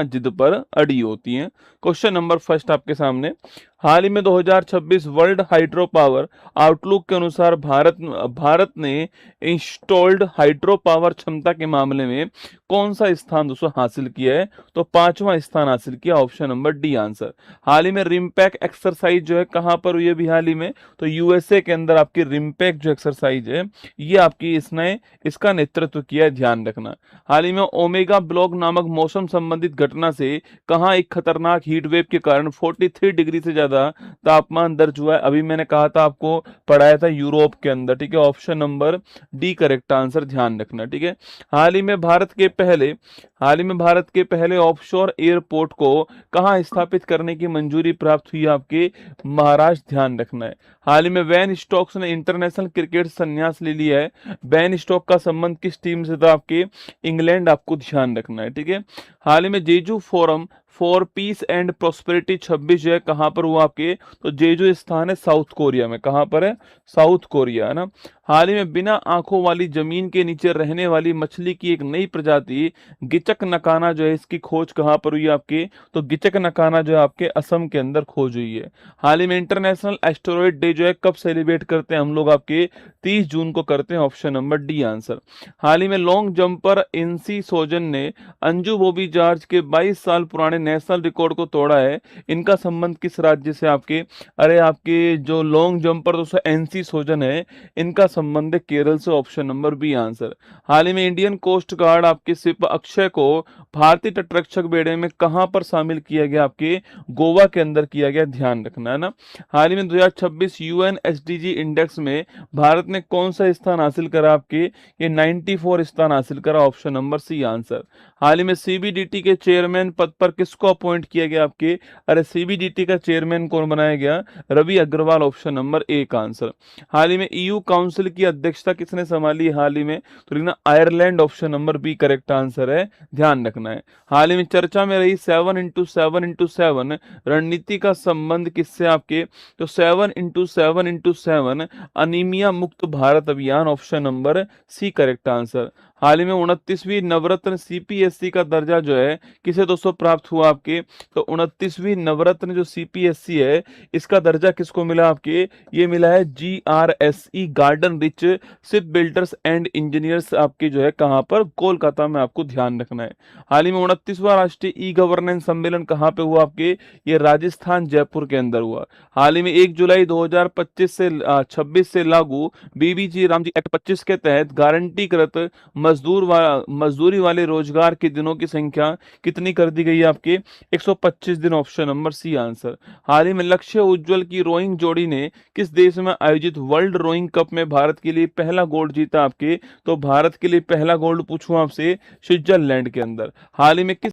जिद पर अड़ी होती हैं। क्वेश्चन नंबर फर्स्ट आपके सामने, हाल ही में 2026 वर्ल्ड हाइड्रो पावर आउटलुक के अनुसार भारत ने इंस्टॉल्ड हाइड्रो पावर क्षमता के मामले में कौन सा स्थान दोस्तों हासिल किया है? तो पांचवा स्थान हासिल किया, ऑप्शन नंबर डी आंसर। हाल ही में रिम्पैक एक्सरसाइज जो है कहां पर हुई है अभी हाल ही में? तो यूएसए के अंदर आपकी रिम्पैक जो एक्सरसाइज है ये आपकी इसने इसका नेतृत्व किया है, ध्यान रखना। हाल ही में ओमेगा ब्लॉक नामक मौसम संबंधित घटना से कहां एक खतरनाक हीट वेव के कारण 43 डिग्री से ज्यादा तापमान दर्ज हुआ है? अभी मैंने कहा था आपको, पढ़ाया था यूरोप के अंदर, ठीक है। Option number D correct answer, ध्यान रखना, ठीक है। हाल ही में भारत के पहले ऑफशोर एयरपोर्ट को कहां स्थापित करने की मंजूरी प्राप्त हुई आपके? महाराष्ट्र, ध्यान रखना है। हाल ही में बेन स्टोक्स ने इंटरनेशनल क्रिकेट संन्यास ले लिया है। बेन स्टोक का संबंध किस टीम से था आपके? इंग्लैंड, आपको ध्यान रखना है, ठीक है। हाल ही में Jeju forum for peace and prosperity 26 जो है कहां पर हुआ आपके? तो जेजू स्थान है साउथ कोरिया में। कहां पर है? साउथ कोरिया, है ना। हाल ही में बिना आंखों वाली जमीन के नीचे रहने वाली मछली की एक नई प्रजाति गिचक नकाना जो है, इसकी खोज कहां पर हुई आपके? तो गिचक नकाना जो है आपके असम के अंदर खोज हुई है। हाल ही में इंटरनेशनल एस्टेरॉयड डे जो है कब सेलिब्रेट करते हैं हम लोग आपके? 30 जून को करते हैं, ऑप्शन नंबर डी आंसर। हाल ही में लॉन्ग जंपर इनसी सोजन ने अंजू बॉबी जॉर्ज के 22 साल पुराने नेशनल रिकॉर्ड को तोड़ा है। इनका संबंध किस राज्य से आपके? अरे आपके जो लॉन्ग जंपर दोस्तों एनसी सोजन है, इनका संबंध है केरल से, ऑप्शन नंबर बी आंसर। हाल ही में इंडियन कोस्ट गार्ड आपके सिप अक्षय को भारतीय तटरक्षक बेड़े में कहां पर शामिल किया गया आपके? गोवा के अंदर किया गया, ध्यान रखना, है ना। हाल ही में 2026 यूएन एसडीजी इंडेक्स में भारत ने कौन सा स्थान हासिल करा आपके? ये 94 स्थान हासिल करा, ऑप्शन नंबर सी आंसर। हाल ही में सीबीडीटी के चेयरमैन पद पर किसको अपॉइंट किया गया आपके? अरे सीबीडीटी का चेयरमैन कौन बनाया गया? Ravi Agarwal, option number A का आंसर। हाल ही में ईयू काउंसिल की अध्यक्षता किसने संभाली हाल ही में? तो लिखना Ireland, option number B correct answer है, ध्यान रखना है। हाल ही में चर्चा में रही 7x7x7 रणनीति का संबंध किससे आपके? तो 7x7x7 अनीमिया मुक्त भारत अभियान, option number C correct answer. हाल ही में 29वीं नवरत्न सीपीएससी का दर्जा जो है किसे दोस्तों प्राप्त हुआ आपके? तो 29वीं नवरत्न जो सीपीएससी है इसका दर्जा किसको मिला आपके? ये मिला है GRSE garden rich ship builders and engineers, आपके जो है कहां पर? कोलकाता में, आपको ध्यान रखना है। हाल ही में 29वां राष्ट्रीय ई गवर्नेंस सम्मेलन कहां पे हुआ आपके? ये राजस्थान जयपुर के अंदर हुआ। हाल ही में 1 जुलाई 2025 से 26 से लागू बीबीजी रामजी एक्ट 25 के तहत गारंटीकृत मजदूरी वाले रोजगार के दिनों की संख्या कितनी कर दी गई है आपके? 125 दिन, ऑप्शन नंबर सी आंसर। हाल ही में लक्ष्य उज्जवल की रोइंग जोड़ी ने किस देश में आयोजित वर्ल्ड रोइंग कप में भारत के लिए पहला गोल्ड जीता आपके? तो भारत के लिए पहला गोल्ड पूछूं आपसे, स्विट्जरलैंड के अंदर। हाल ही में किस